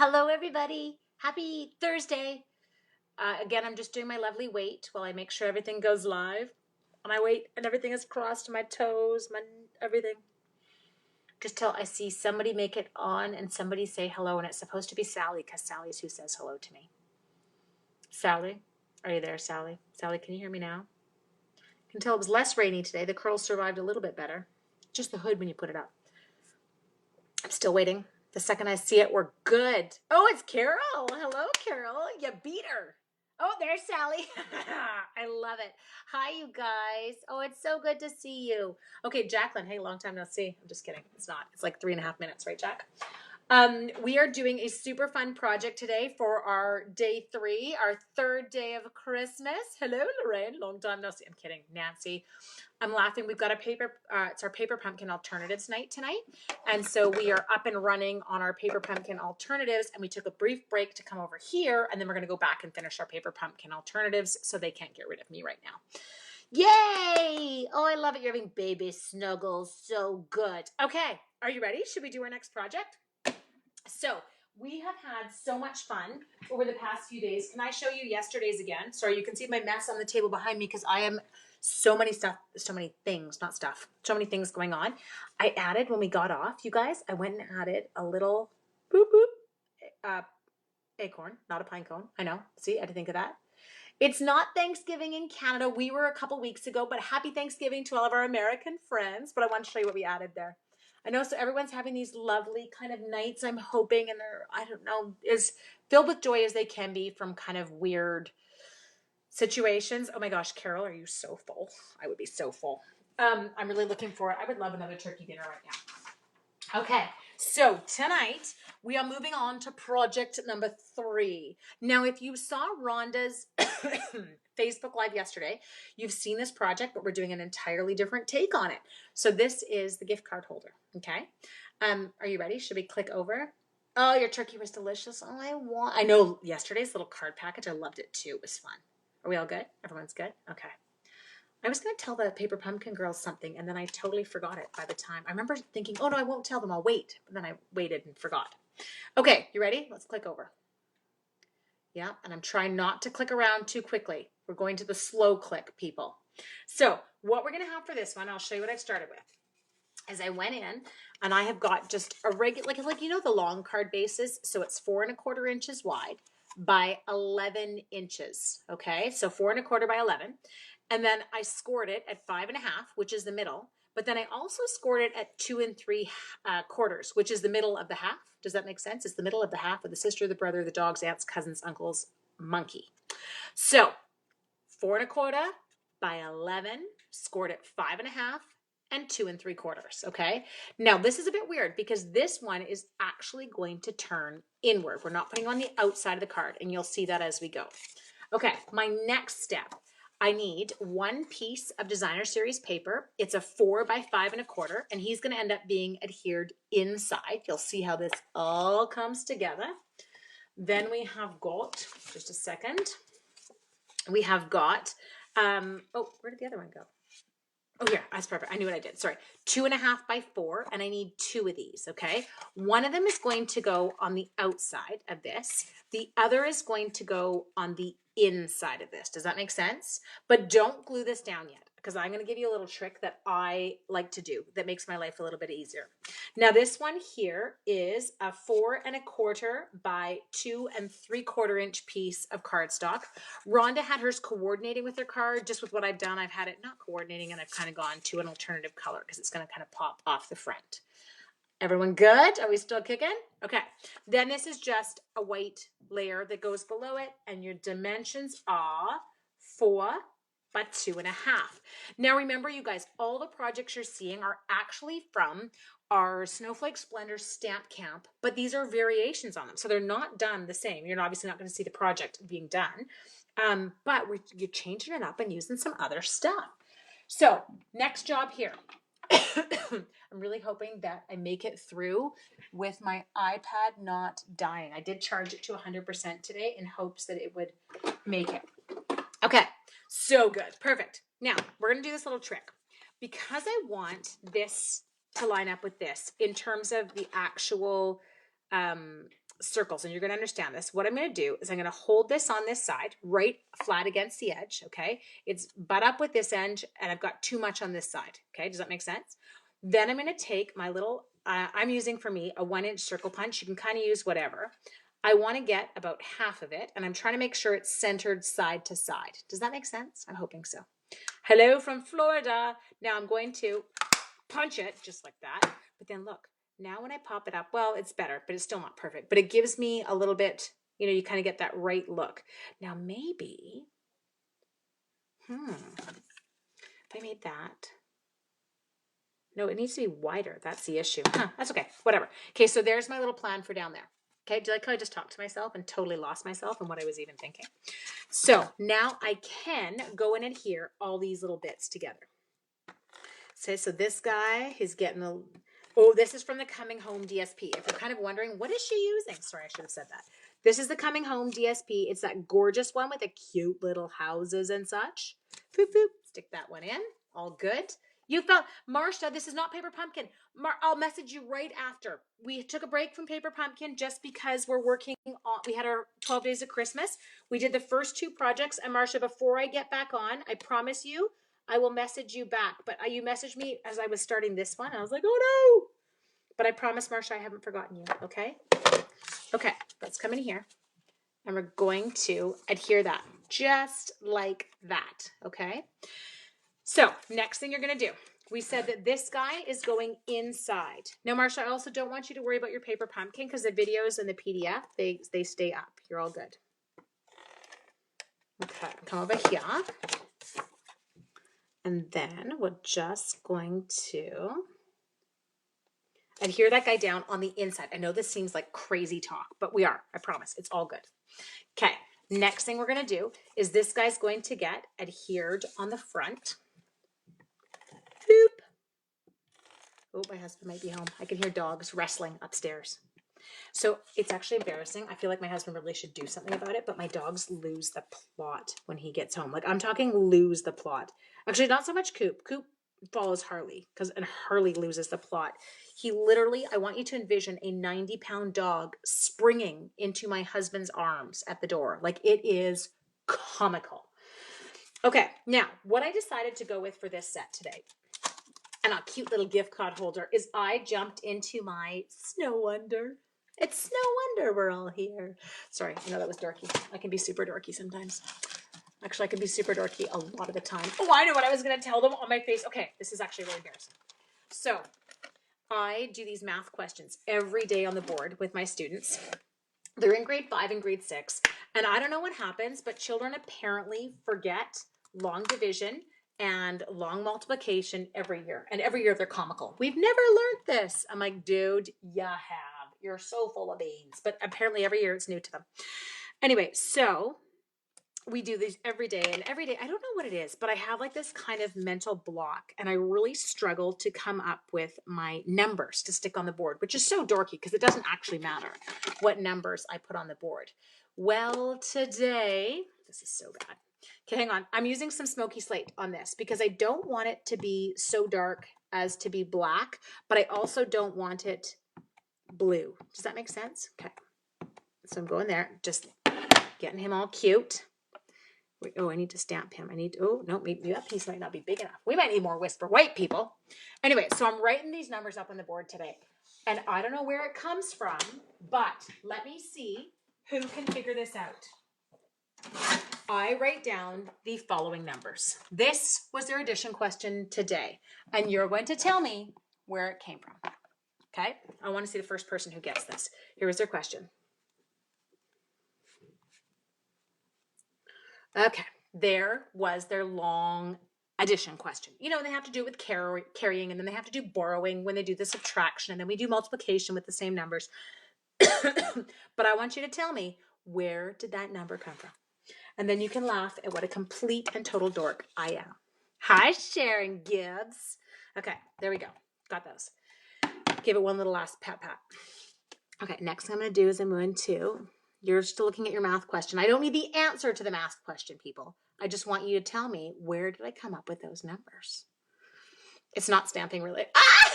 Hello, everybody. Happy Thursday. Again, I'm just doing my lovely wait while I make sure everything goes live. And I wait and everything is crossed, my toes, my everything. Just till I see somebody make it on and somebody say hello. And it's supposed to be Sally because Sally is who says hello to me. Sally, are you there, Sally? Sally, can you hear me now? I can tell it was less rainy today. The curls survived a little bit better. Just the hood when you put it up. I'm still waiting. The second I see it, we're good. Oh, it's Carol. Hello, Carol. You beat her. Oh, there's Sally. I love it. Hi, you guys. Oh, it's so good to see you. Okay, Jacqueline. Hey, long time no see. I'm just kidding. It's not. It's like 3.5 minutes, right, Jack? We are doing a super fun project today for our day 3, our 3rd day of Christmas. Hello, Lorraine. Long time no see. I'm kidding. Nancy. I'm laughing. We've got a paper, it's our paper pumpkin alternatives night tonight. And so we are up and running on our paper pumpkin alternatives. And we took a brief break to come over here. And then we're going to go back and finish our paper pumpkin alternatives so they can't get rid of me right now. Yay! Oh, I love it. You're having baby snuggles. So good. Okay. Are you ready? Should we do our next project? So we have had so much fun over the past few days. Can I show you yesterday's again? Sorry, you can see my mess on the table behind me because I am so many things going on. I added, when we got off, you guys, I went and added a little boop boop acorn, not a pine cone. I know. See, I had to think of that. It's not Thanksgiving in Canada. We were a couple weeks ago, but happy Thanksgiving to all of our American friends. But I want to show you what we added there. I know, so everyone's having these lovely kind of nights, I'm hoping, and they're, I don't know, as filled with joy as they can be from kind of weird situations. Oh my gosh, Carol, are you so full? I would be so full. I'm really looking for it. I would love another turkey dinner right now. Okay, so tonight we are moving on to project number 3. Now, if you saw Rhonda's Facebook Live yesterday, you've seen this project, but we're doing an entirely different take on it. So this is the gift card holder, okay? Are you ready? Should we click over? Oh, your turkey was delicious. Oh, I know yesterday's little card package. I loved it too. It was fun. Are we all good? Everyone's good? Okay. I was going to tell the Paper Pumpkin girls something, and then I totally forgot it by the time. I remember thinking, oh, no, I won't tell them. I'll wait. But then I waited and forgot. Okay, you ready? Let's click over. Yeah, and I'm trying not to click around too quickly. We're going to the slow click, people. So what we're going to have for this one, I'll show you what I've started with. As I went in, and I have got just a regular, like you know the long card bases? So it's 4 1/4 inches wide by 11 inches, okay? So 4 1/4 by 11. And then I scored it at 5 1/2, which is the middle. But then I also scored it at 2 3/4, which is the middle of the half. Does that make sense? It's the middle of the half of the sister, the brother, the dogs, aunts, cousins, uncles, monkey. So 4 1/4 by 11, scored at 5 1/2 and 2 3/4. Okay. Now this is a bit weird because this one is actually going to turn inward. We're not putting on the outside of the card, and you'll see that as we go. Okay. My next step, I need 1 piece of designer series paper. It's a 4 by 5 1/4, and he's going to end up being adhered inside. You'll see how this all comes together. Then we have got, just a second, we have got, oh, where did the other one go? Oh, here, that's perfect. I knew what I did. Sorry. 2 1/2 by 4, and I need 2 of these, okay? One of them is going to go on the outside of this. The other is going to go on the inside of this. Does that make sense? But don't glue this down yet, because I'm going to give you a little trick that I like to do that makes my life a little bit easier. Now, this one here is a 4 1/4 by 2 3/4 inch piece of cardstock. Rhonda had hers coordinating with her card. Just with what I've done, I've had it not coordinating, and I've kind of gone to an alternative color because it's going to kind of pop off the front. Everyone good? Are we still kicking? Okay. Then this is just a white layer that goes below it, and your dimensions are 4 by 2 1/2. Now remember, you guys, all the projects you're seeing are actually from our Snowflake Splendor Stamp Camp, but these are variations on them. So they're not done the same. You're obviously not going to see the project being done, but you're changing it up and using some other stuff. So next job here. I'm really hoping that I make it through with my iPad not dying. I did charge it to 100% today in hopes that it would make it. Okay, so good. Perfect. Now, we're going to do this little trick. Because I want this to line up with this in terms of the actual circles, and you're going to understand this. What I'm going to do is I'm going to hold this on this side, right flat against the edge, okay? It's butt up with this end, and I've got too much on this side, okay? Does that make sense? Then I'm going to take my little, I'm using for me a 1-inch circle punch. You can kind of use whatever. I want to get about half of it, and I'm trying to make sure it's centered side to side. Does that make sense? I'm hoping so. Hello from Florida. Now I'm going to punch it just like that, but then look. Now when I pop it up, well, it's better, but it's still not perfect. But it gives me a little bit, you kind of get that right look. Now maybe, if I made that. No, it needs to be wider. That's the issue. That's okay, whatever. Okay, so there's my little plan for down there. Okay, do you like how I just talked to myself and totally lost myself and what I was even thinking? So now I can go in and adhere all these little bits together. So this guy is getting a... Oh, this is from the Coming Home DSP. If you're kind of wondering, what is she using? Sorry, I should have said that. This is the Coming Home DSP. It's that gorgeous one with the cute little houses and such. Boop, boop. Stick that one in. All good. You found... Marsha, this is not Paper Pumpkin. I'll message you right after. We took a break from Paper Pumpkin just because we're working on... We had our 12 days of Christmas. We did the first 2 projects. And Marsha, before I get back on, I promise you, I will message you back. But you messaged me as I was starting this one. I was like, oh no. But I promise, Marsha, I haven't forgotten you, okay? Okay, let's come in here. And we're going to adhere that just like that, okay? So next thing you're going to do. We said that this guy is going inside. Now, Marsha, I also don't want you to worry about your Paper Pumpkin because the videos and the PDF, they stay up. You're all good. Okay, come over here. And then we're just going to adhere that guy down on the inside. I know this seems like crazy talk, but we are. I promise. It's all good. Okay. Next thing we're going to do is this guy's going to get adhered on the front. Boop. Oh, my husband might be home. I can hear dogs wrestling upstairs. So it's actually embarrassing. I feel like my husband really should do something about it, but my dogs lose the plot when he gets home. Like, I'm talking lose the plot. Actually, not so much Coop. Coop follows Harley and Harley loses the plot. He literally, I want you to envision a 90-pound dog springing into my husband's arms at the door. Like, it is comical. Okay, now what I decided to go with for this set today, and a cute little gift card holder, is I jumped into my Snow Wonder. It's Snow Wonder, we're all here. Sorry, I know that was dorky. I can be super dorky sometimes. Actually, I can be super dorky a lot of the time. Oh, I know what I was going to tell them on my face. Okay, this is actually really embarrassing. So I do these math questions every day on the board with my students. They're in grade 5 and grade 6. And I don't know what happens, but children apparently forget long division and long multiplication every year. And every year they're comical. We've never learned this. I'm like, dude, you have. You're so full of beans. But apparently every year it's new to them. Anyway, so we do these every day. And every day, I don't know what it is, but I have like this kind of mental block. And I really struggle to come up with my numbers to stick on the board, which is so dorky because it doesn't actually matter what numbers I put on the board. Well, today, this is so bad. Okay, hang on. I'm using some smoky slate on this because I don't want it to be so dark as to be black, but I also don't want it blue. Does that make sense? Okay. So I'm going there, just getting him all cute. Wait, oh, I need to stamp him. Oh, no, maybe that piece might not be big enough. We might need more Whisper White, people. Anyway, so I'm writing these numbers up on the board today. And I don't know where it comes from, but let me see who can figure this out. I write down the following numbers. This was their addition question today. And you're going to tell me where it came from. Okay? I want to see the first person who gets this. Here was their question. Okay. There was their long addition question. You know, they have to do it with carrying, and then they have to do borrowing when they do the subtraction, and then we do multiplication with the same numbers. But I want you to tell me, where did that number come from? And then you can laugh at what a complete and total dork I am. Hi, Sharon Gibbs. Okay, there we go. Got those. Give it one little last pat. Okay, next thing I'm going to do is I'm going to, you're still looking at your math question. I don't need the answer to the math question, people. I just want you to tell me, where did I come up with those numbers? It's not stamping really. Ah!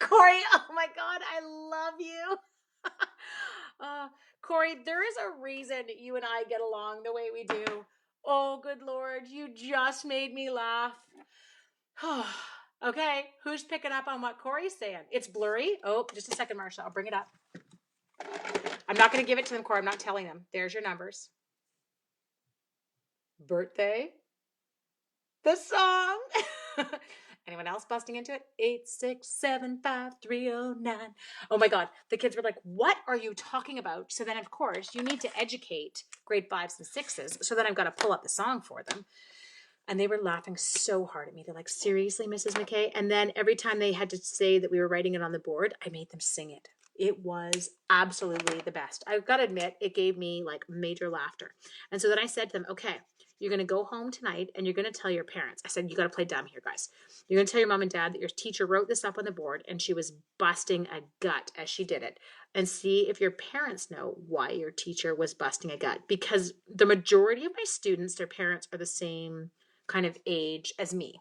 Corey, oh my God, I love you. Corey, there is a reason you and I get along the way we do. Oh, good Lord, you just made me laugh. Okay, who's picking up on what Corey's saying? It's blurry. Oh, just a second, Marsha. I'll bring it up. I'm not going to give it to them, Corey. I'm not telling them. There's your numbers. Birthday. The song. Anyone else busting into it? 8675309. Oh my God. The kids were like, what are you talking about? So then, of course, you need to educate grade 5s and 6s. So then I've got to pull up the song for them. And they were laughing so hard at me. They're like, seriously, Mrs. McKay? And then every time they had to say that we were writing it on the board, I made them sing it. It was absolutely the best. I've got to admit, it gave me like major laughter. And so then I said to them, okay, you're going to go home tonight and you're going to tell your parents. I said, you got to play dumb here, guys. You're going to tell your mom and dad that your teacher wrote this up on the board and she was busting a gut as she did it. And see if your parents know why your teacher was busting a gut. Because the majority of my students, their parents are the same kind of age as me.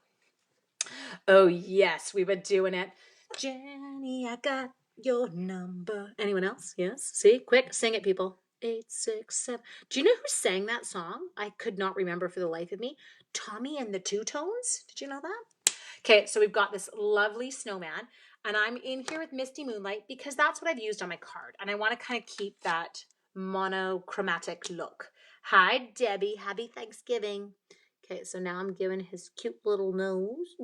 Oh, yes, we've been doing it. Jenny, I got your number. Anyone else? Yes. See, quick, sing it, people. 867. Do you know who sang that song? I could not remember for the life of me. Tommy and the Two Tones. Did you know that? Okay, so we've got this lovely snowman, and I'm in here with Misty Moonlight because that's what I've used on my card, and I want to kind of keep that monochromatic look. Hi, Debbie. Happy Thanksgiving. Okay, so now I'm giving his cute little nose.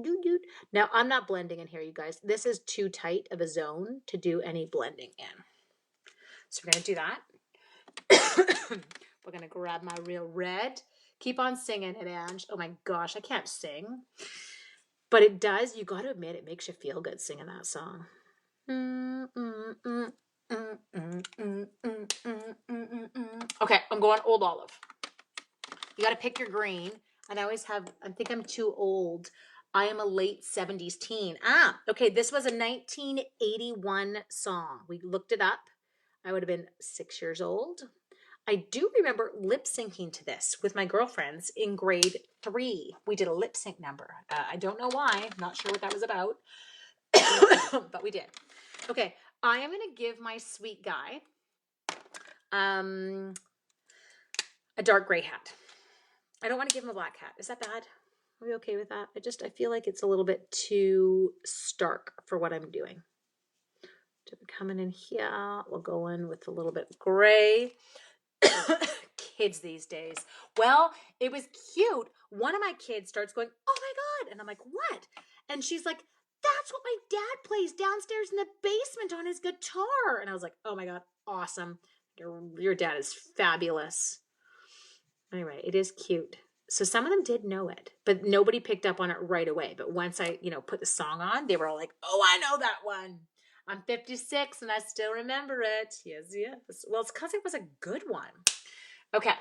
Now, I'm not blending in here, you guys. This is too tight of a zone to do any blending in. So we're going to do that. We're going to grab my real red. Keep on singing it, Ange. Oh my gosh, I can't sing. But it does, you got to admit, it makes you feel good singing that song. Okay, I'm going Old Olive. You got to pick your green. And I always have, I think I'm too old. I am a late 70s teen. Okay, this was a 1981 song. We looked it up. I would have been 6 years old. I do remember lip syncing to this with my girlfriends in grade 3. We did a lip sync number. I don't know why. Not sure what that was about. But we did. Okay, I am going to give my sweet guy a dark gray hat. I don't want to give him a black hat. Is that bad? Are we okay with that? I feel like it's a little bit too stark for what I'm doing. So we're coming in here. We'll go in with a little bit gray. Kids these days. Well, it was cute. One of my kids starts going, oh my God. And I'm like, what? And she's like, that's what my dad plays downstairs in the basement on his guitar. And I was like, oh my God, awesome. Your dad is fabulous. Anyway, it is cute. So some of them did know it, but nobody picked up on it right away. But once I, put the song on, they were all like, oh, I know that one. I'm 56 and I still remember it. Yes. Well, it's because it was a good one. Okay.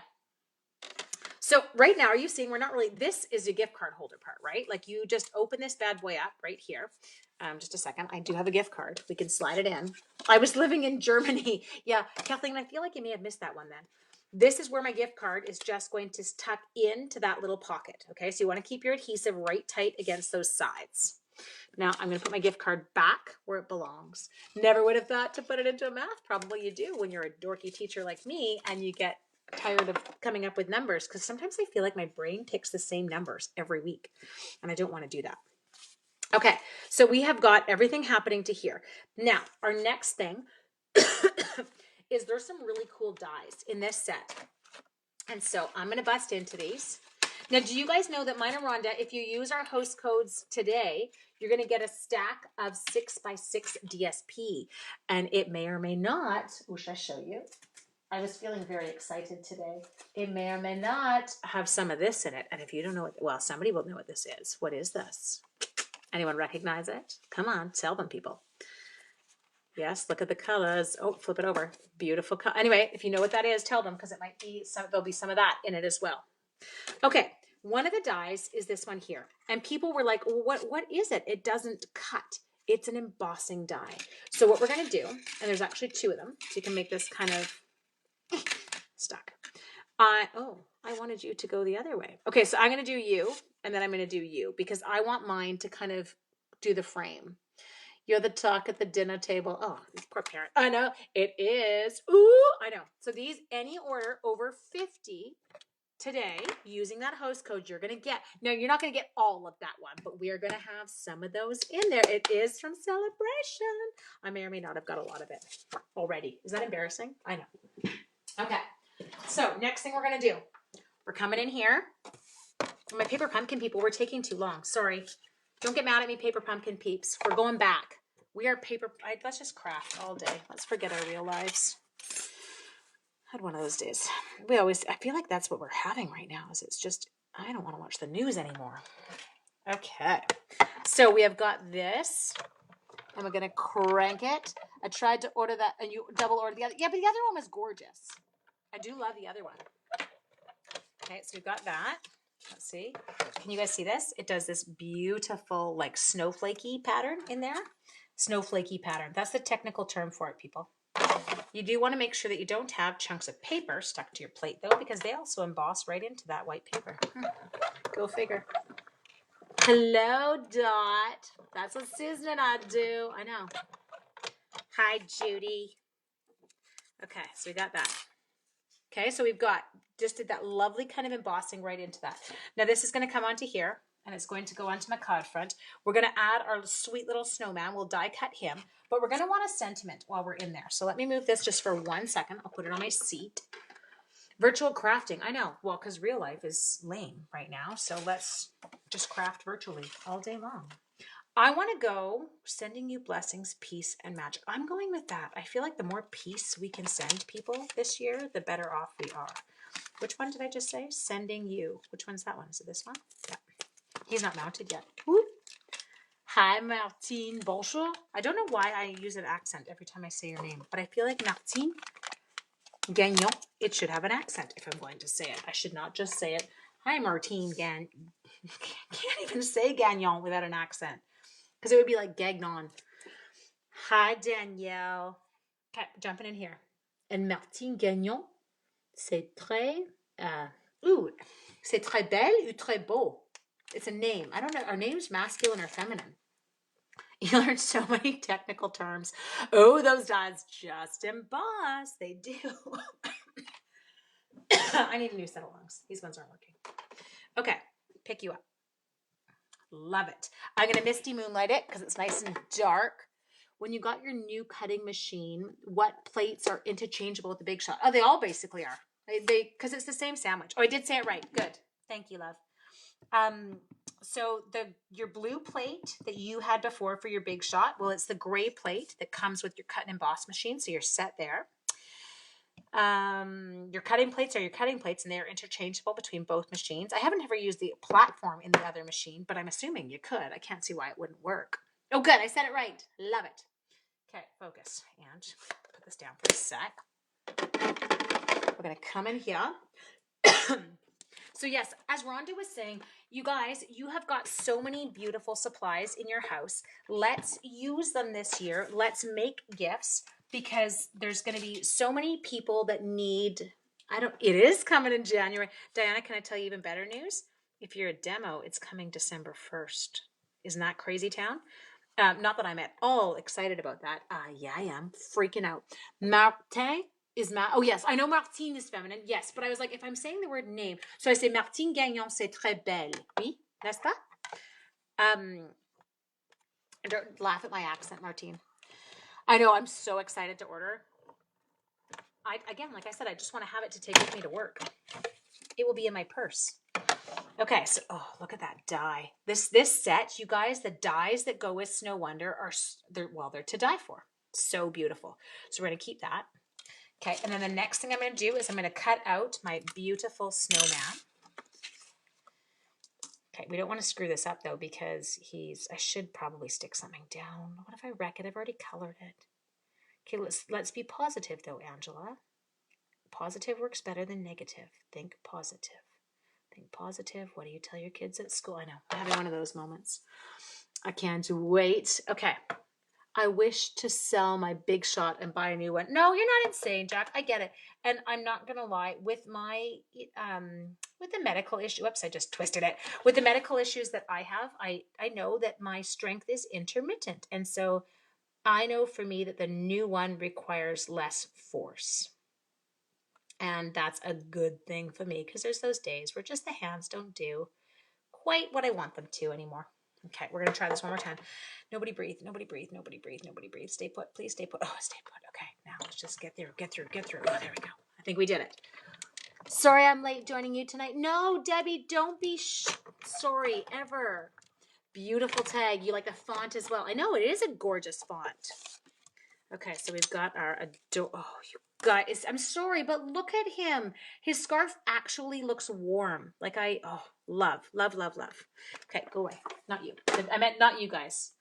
So right now, are you seeing, we're not really, this is a gift card holder part, right? Like you just open this bad boy up right here. Just a second. I do have a gift card. We can slide it in. I was living in Germany. Yeah. Kathleen, I feel like you may have missed that one then. This is where my gift card is just going to tuck into that little pocket. Okay. So you want to keep your adhesive right tight against those sides. Now I'm going to put my gift card back where it belongs. Never would have thought to put it into a math. Probably you do when you're a dorky teacher like me and you get tired of coming up with numbers, because sometimes I feel like my brain picks the same numbers every week and I don't want to do that. Okay, so we have got everything happening to here. Now, our next thing is there's some really cool dies in this set. And so I'm going to bust into these. Now, do you guys know that mine and Rhonda, if you use our host codes today, you're going to get a stack of 6x6 DSP. And it may or may not, should I show you? I was feeling very excited today. It may or may not have some of this in it. And if you don't know what, well, somebody will know what this is. What is this? Anyone recognize it? Come on, tell them, people. Yes, look at the colors. Oh, flip it over. Beautiful color. Anyway, if you know what that is, tell them, because it might be some, there'll be some of that in it as well. Okay, one of the dies is this one here. And people were like, well, what is it? It doesn't cut. It's an embossing die. So what we're going to do, and there's actually 2 of them, so you can make this kind of stuck. I wanted you to go the other way. Okay, so I'm going to do you, and then I'm going to do you, because I want mine to kind of do the frame. You're the talk at the dinner table. Oh, these poor parents. I know. It is. Ooh, I know. So these, any order over 50 today, using that host code, you're going to get. Now, you're not going to get all of that one, but we are going to have some of those in there. It is from Celebration. I may or may not have got a lot of it already. Is that embarrassing? I know. Okay. So next thing we're going to do, we're coming in here. My paper pumpkin people, we're taking too long. Sorry. Don't get mad at me, paper pumpkin peeps. We're going back. We are paper. Let's just craft all day. Let's forget our real lives. Had one of those days. I feel like that's what we're having right now. Is it's just, I don't want to watch the news anymore. Okay. So we have got this. And we're going to crank it. I tried to order that, and you double order the other. Yeah, but the other one was gorgeous. I do love the other one. Okay, so we've got that. Let's see. Can you guys see this? It does this beautiful, like, snowflakey pattern in there. Snowflakey pattern. That's the technical term for it, people. You do want to make sure that you don't have chunks of paper stuck to your plate, though, because they also emboss right into that white paper. Go figure. Hello, Dot. That's what Susan and I do. I know. Hi, Judy. Okay, so we got that. Okay, so we've got, just did that lovely kind of embossing right into that. Now this is going to come onto here, and it's going to go onto my card front. We're going to add our sweet little snowman. We'll die cut him, but we're going to want a sentiment while we're in there. So let me move this just for 1 second. I'll put it on my seat. Virtual crafting. I know. Well, because real life is lame right now. So let's just craft virtually all day long. I want to go sending you blessings, peace, and magic. I'm going with that. I feel like the more peace we can send people this year, the better off we are. Which one did I just say? Sending you. Which one's that one? Is it this one? Yeah. He's not mounted yet. Whoop. Hi, Martine. Bonjour. I don't know why I use an accent every time I say your name, but I feel like Martine Gagnon, it should have an accent if I'm going to say it. I should not just say it. Hi, Martine Gagnon. Can't even say Gagnon without an accent. Because it would be like Gagnon. Hi, Danielle. Okay, jumping in here. And Martine Gagnon, c'est très, c'est très belle ou très beau. It's a name. I don't know. Are names masculine or feminine? You learn so many technical terms. Oh, those dots just emboss. They do. I need a new set of lungs. These ones aren't working. Okay, pick you up. Love it. I'm going to Misty Moonlight it because it's nice and dark. When you got your new cutting machine, what plates are interchangeable with the Big Shot? Oh, they all basically are. Because it's the same sandwich. Oh, I did say it right. Good. Thank you, love. So your blue plate that you had before for your Big Shot, well, it's the gray plate that comes with your cut and emboss machine. So you're set there. Your cutting plates are your cutting plates, and they are interchangeable between both machines. I haven't ever used the platform in the other machine, but I'm assuming you could. I can't see why it wouldn't work. Oh, good. I said it right. Love it. Okay, focus. And put this down for a sec. We're going to come in here. So yes, as Rhonda was saying, you guys, you have got so many beautiful supplies in your house. Let's use them this year. Let's make gifts, because there's going to be so many people that need, it is coming in January. Diana, can I tell you even better news? If you're a demo, it's coming December 1st. Isn't that crazy town? Not that I'm at all excited about that. Yeah, I am freaking out. Martin is oh yes, I know Martine is feminine. Yes, but I was like, if I'm saying the word name, so I say Martine Gagnon, c'est très belle. Oui, n'est-ce pas? Don't laugh at my accent, Martine. I know, I'm so excited to order. Again, like I said, I just want to have it to take with me to work. It will be in my purse. Okay, so look at that die. This set, you guys, the dies that go with Snow Wonder they're to die for. So beautiful. So we're going to keep that. Okay, and then the next thing I'm going to do is I'm going to cut out my beautiful snowman. Okay, we don't want to screw this up though, because I should probably stick something down. What if I wreck it? I've already colored it. Okay, let's be positive though, Angela. Positive works better than negative. Think positive. Think positive. What do you tell your kids at school? I know, I'm having one of those moments. I can't wait. Okay. I wish to sell my Big Shot and buy a new one. No, you're not insane, Jack. I get it. And I'm not going to lie, with my, with the medical issue, oops, I just twisted it. With the medical issues that I have, I know that my strength is intermittent. And so I know for me that the new one requires less force. And that's a good thing for me because there's those days where just the hands don't do quite what I want them to anymore. Okay, we're going to try this one more time. Nobody breathe, nobody breathe, nobody breathe, nobody breathe. Stay put, please stay put. Oh, stay put. Okay, now let's just get through, get through, get through. Oh, there we go. I think we did it. Sorry I'm late joining you tonight. No, Debbie, don't be sorry ever. Beautiful tag. You like the font as well. I know, it is a gorgeous font. Okay, so we've got our oh, you guys, I'm sorry, but look at him. His scarf actually looks warm. Like love, love, love, love. Okay, go away. Not you. I meant not you guys.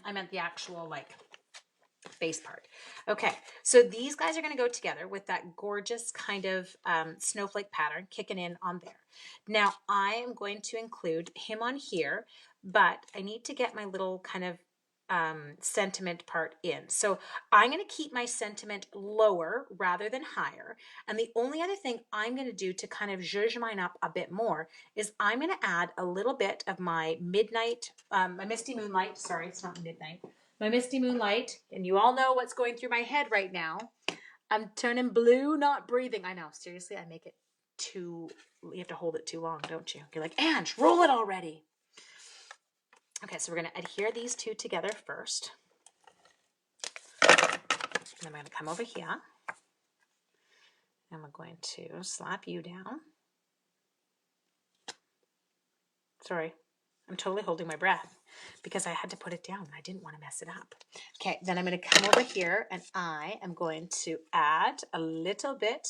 I meant the actual face part. Okay, so these guys are going to go together with that gorgeous kind of snowflake pattern kicking in on there. Now I am going to include him on here, but I need to get my little kind of sentiment part in. So I'm going to keep my sentiment lower rather than higher. And the only other thing I'm going to do to kind of zhuzh mine up a bit more is I'm going to add a little bit of my midnight, my misty moonlight. Sorry, it's not midnight. My misty moonlight. And you all know what's going through my head right now. I'm turning blue, not breathing. I know. Seriously, I make it too, you have to hold it too long, don't you? You're like, Ange, roll it already. Okay, so we're going to adhere these two together first. And then I'm going to come over here. And we're going to slap you down. Sorry, I'm totally holding my breath because I had to put it down. I didn't want to mess it up. Okay, then I'm going to come over here and I am going to add a little bit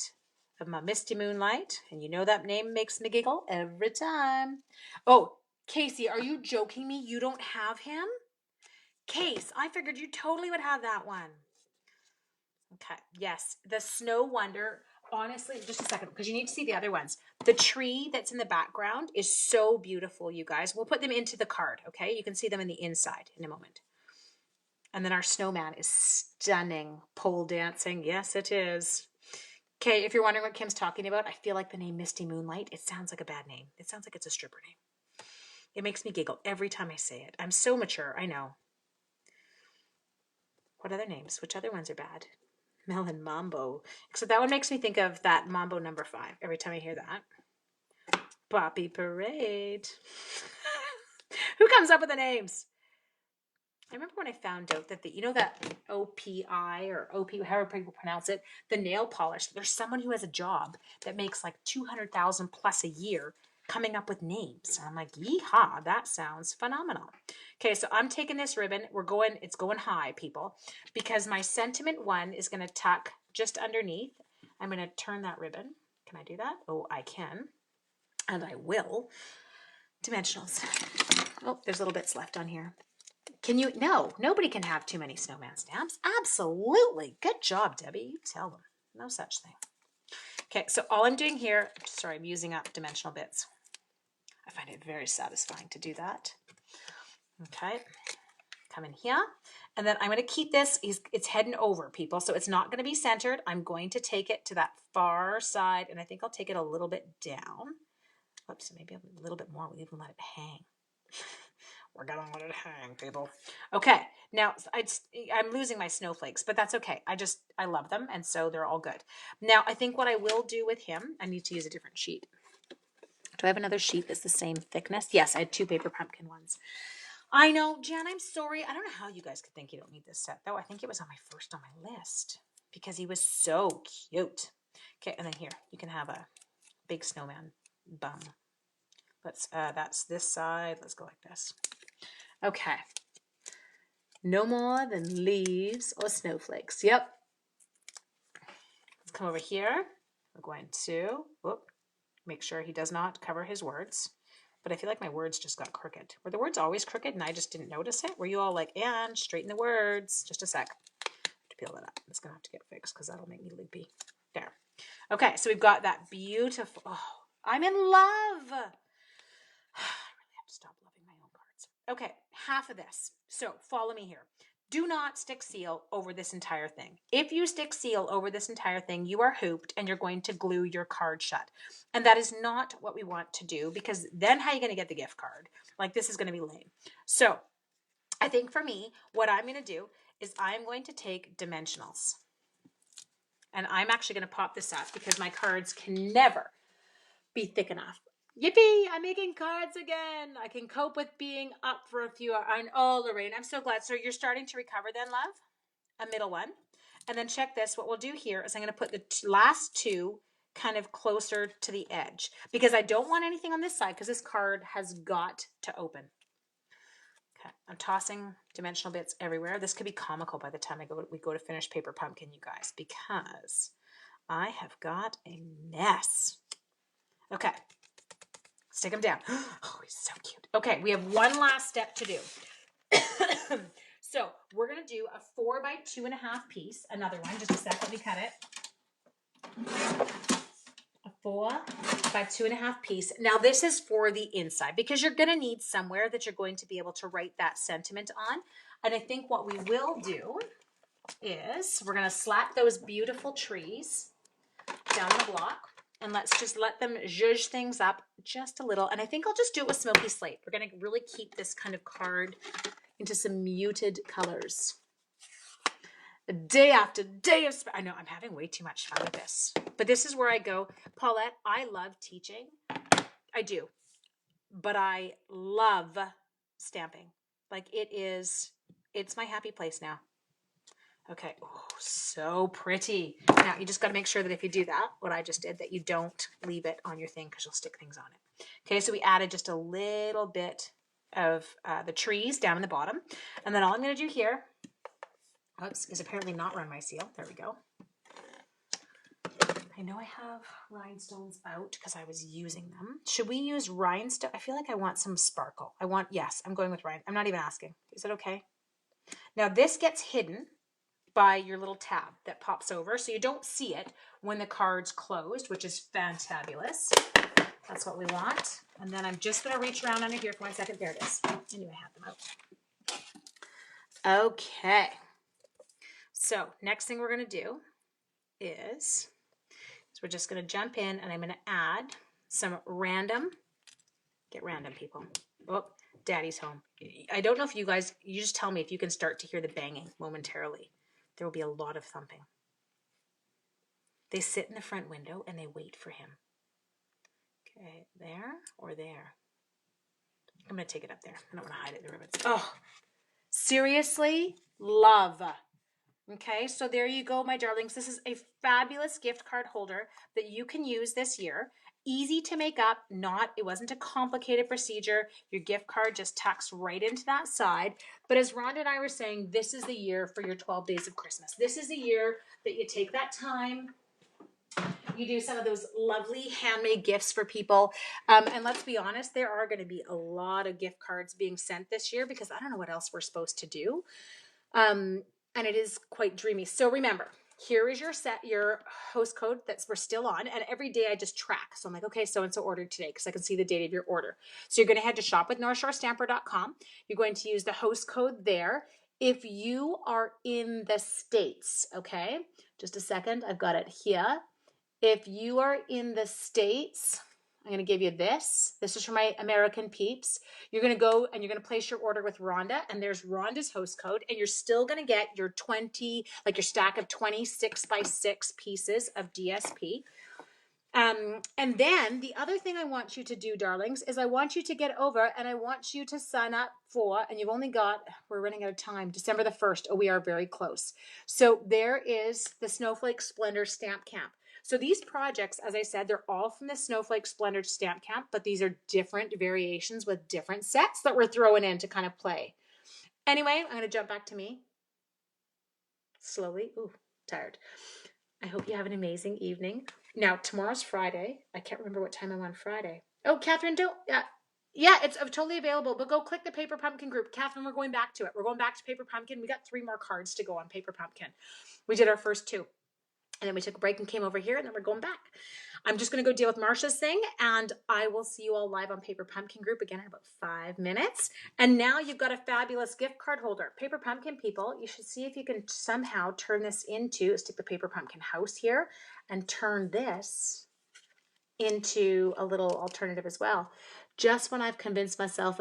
of my Misty Moonlight. And you know that name makes me giggle every time. Oh, Casey, are you joking me? You don't have him? Case, I figured you totally would have that one. Okay, yes, the Snow Wonder. Honestly, just a second, because you need to see the other ones. The tree that's in the background is so beautiful, you guys. We'll put them into the card, okay? You can see them in the inside in a moment. And then our snowman is stunning. Pole dancing, yes, it is. Okay, if you're wondering what Kim's talking about, I feel like the name Misty Moonlight, it sounds like a bad name. It sounds like it's a stripper name. It makes me giggle every time I say it. I'm so mature, I know. What other names? Which other ones are bad? Melon Mambo. So that one makes me think of that Mambo number 5 every time I hear that. Poppy Parade. Who comes up with the names? I remember when I found out that that OPI or OP, however people pronounce it, the nail polish, there's someone who has a job that makes like 200,000 plus a year coming up with names. And I'm like, yeehaw, that sounds phenomenal. Okay, so I'm taking this ribbon. It's going high, people, because my sentiment one is going to tuck just underneath. I'm going to turn that ribbon. Can I do that? Oh, I can. And I will. Dimensionals. Oh, there's little bits left on here. Can you? No, nobody can have too many snowman stamps. Absolutely. Good job, Debbie. You tell them. No such thing. Okay, so all I'm doing here, sorry, I'm using up dimensional bits. I find it very satisfying to do that. Okay, come in here. And then I'm going to keep this, it's heading over, people, so it's not going to be centered. I'm going to take it to that far side, and I think I'll take it a little bit down. Whoops, maybe a little bit more. We'll even let it hang. We're going to let it hang, people. Okay, now I'm losing my snowflakes, but that's okay. I love them, and so they're all good. Now, I think what I will do with him, I need to use a different sheet. Do I have another sheet that's the same thickness? Yes, I had 2 paper pumpkin ones. I know, Jan, I'm sorry. I don't know how you guys could think you don't need this set, though. I think it was on my list because he was so cute. Okay, and then here, you can have a big snowman bum. That's this side. Let's go like this. Okay. No more than leaves or snowflakes. Yep. Let's come over here. We're going to make sure he does not cover his words. But I feel like my words just got crooked. Were the words always crooked and I just didn't notice it? Were you all like, and straighten the words? Just a sec. To peel that up. It's going to have to get fixed because that'll make me loopy. There. Okay, so we've got that beautiful... Oh, I'm in love! I really have to stop loving my own cards. Okay, half of this. So follow me here. Do not stick seal over this entire thing. If you stick seal over this entire thing, you are hooped and you're going to glue your card shut. And that is not what we want to do because then how are you going to get the gift card? Like this is going to be lame. So I think for me, what I'm going to do is I'm going to take dimensionals. And I'm actually going to pop this up because my cards can never be thick enough. Yippee! I'm making cards again. I can cope with being up for a few hours. Oh, Lorraine, I'm so glad. So you're starting to recover then, love? A middle one. And then check this. What we'll do here is I'm going to put the last two kind of closer to the edge because I don't want anything on this side because this card has got to open. Okay, I'm tossing dimensional bits everywhere. This could be comical by the time we go to finish Paper Pumpkin, you guys, because I have got a mess. Okay, stick them down. Oh, he's so cute. Okay, we have one last step to do. So we're going to do a 4 by 2.5 piece. Another one. Just a sec. Let me cut it. A 4 by 2.5 piece. Now this is for the inside because you're going to need somewhere that you're going to be able to write that sentiment on. And I think what we will do is we're going to slap those beautiful trees down the block. And let's just let them zhuzh things up just a little. And I think I'll just do it with Smoky Slate. We're going to really keep this kind of card into some muted colors. Day after day of I know I'm having way too much fun with this. But this is where I go, Paulette, I love teaching. I do. But I love stamping. Like it's my happy place now. Okay. Oh, so pretty. Now you just got to make sure that if you do that, what I just did, that you don't leave it on your thing because you'll stick things on it. Okay. So we added just a little bit of the trees down in the bottom. And then all I'm going to do here, oops, is apparently not run my seal. There we go. I know I have rhinestones out because I was using them. Should we use rhinestone? I feel like I want some sparkle. Yes, I'm going with rhinestone. I'm not even asking. Is it okay? Now this gets hidden by your little tab that pops over. So you don't see it when the card's closed, which is fantabulous. That's what we want. And then I'm just going to reach around under here for 1 second. There it is. I knew I had them out. Okay. So next thing we're going to do is we're just going to jump in and I'm going to add some random, get random people. Oh, Daddy's home. I don't know if you guys, you just tell me if you can start to hear the banging momentarily. There will be a lot of thumping. They sit in the front window and they wait for him. Okay, there or there. I'm going to take it up there. I don't want to hide it in the ribbons. Oh, seriously? Love. Okay, so there you go, my darlings. This is a fabulous gift card holder that you can use this year. Easy to make up. It wasn't a complicated procedure. Your gift card just tucks right into that side. But as Rhonda and I were saying, this is the year for your 12 days of Christmas. This is the year that you take that time. You do some of those lovely handmade gifts for people. And let's be honest, there are going to be a lot of gift cards being sent this year because I don't know what else we're supposed to do. And it is quite dreamy. So remember, here is your host code we're still on. And every day I just track. So I'm like, okay, so-and-so ordered today because I can see the date of your order. So you're going to head to shopwithnorthshorestamper.com. You're going to use the host code there. If you are in the States, okay, just a second. I've got it here. If you are in the States, I'm going to give you this. This is for my American peeps. You're going to go and you're going to place your order with Rhonda, and there's Rhonda's host code, and you're still going to get your your stack of 26 by 6 pieces of DSP. And then the other thing I want you to do, darlings, is I want you to get over and I want you to sign up for, and you've only got, we're running out of time, December the 1st. Oh, we are very close. So there is the Snowflake Splendor Stamp Camp. So these projects, as I said, they're all from the Snowflake Splendor Stamp Camp, but these are different variations with different sets that we're throwing in to kind of play. Anyway, I'm going to jump back to me. Slowly. Ooh, tired. I hope you have an amazing evening. Now, tomorrow's Friday. I can't remember what time I'm on Friday. Oh, Catherine, yeah, it's totally available, but go click the Paper Pumpkin group. Catherine, we're going back to it. We're going back to Paper Pumpkin. We got 3 more cards to go on Paper Pumpkin. We did our first 2. And then we took a break and came over here, and then we're going back. I'm just going to go deal with Marsha's thing, and I will see you all live on Paper Pumpkin group again in about 5 minutes. And now you've got a fabulous gift card holder. Paper Pumpkin people, you should see if you can somehow turn this into, stick the Paper Pumpkin house here, and turn this into a little alternative as well. Just when I've convinced myself,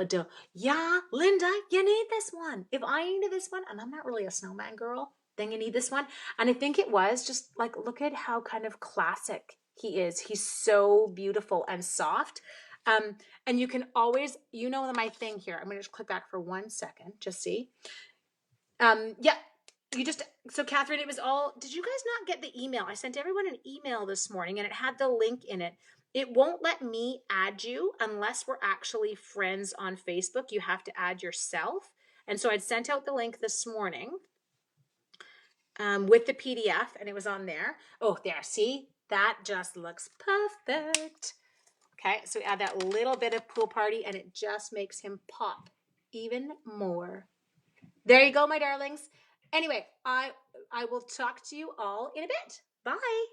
yeah, Linda, you need this one. If I needed this one, and I'm not really a snowman girl, then you need this one. And I think it was just like, look at how kind of classic he is. He's so beautiful and soft. And you can always, my thing here. I'm going to just click back for 1 second. Just see. Yeah, so Catherine, it was all, did you guys not get the email? I sent everyone an email this morning and it had the link in it. It won't let me add you unless we're actually friends on Facebook. You have to add yourself. And so I'd sent out the link this morning with the PDF and it was on there. Oh, there, see? That just looks perfect. Okay, so we add that little bit of pool party and it just makes him pop even more. There you go, my darlings. Anyway, I will talk to you all in a bit. Bye.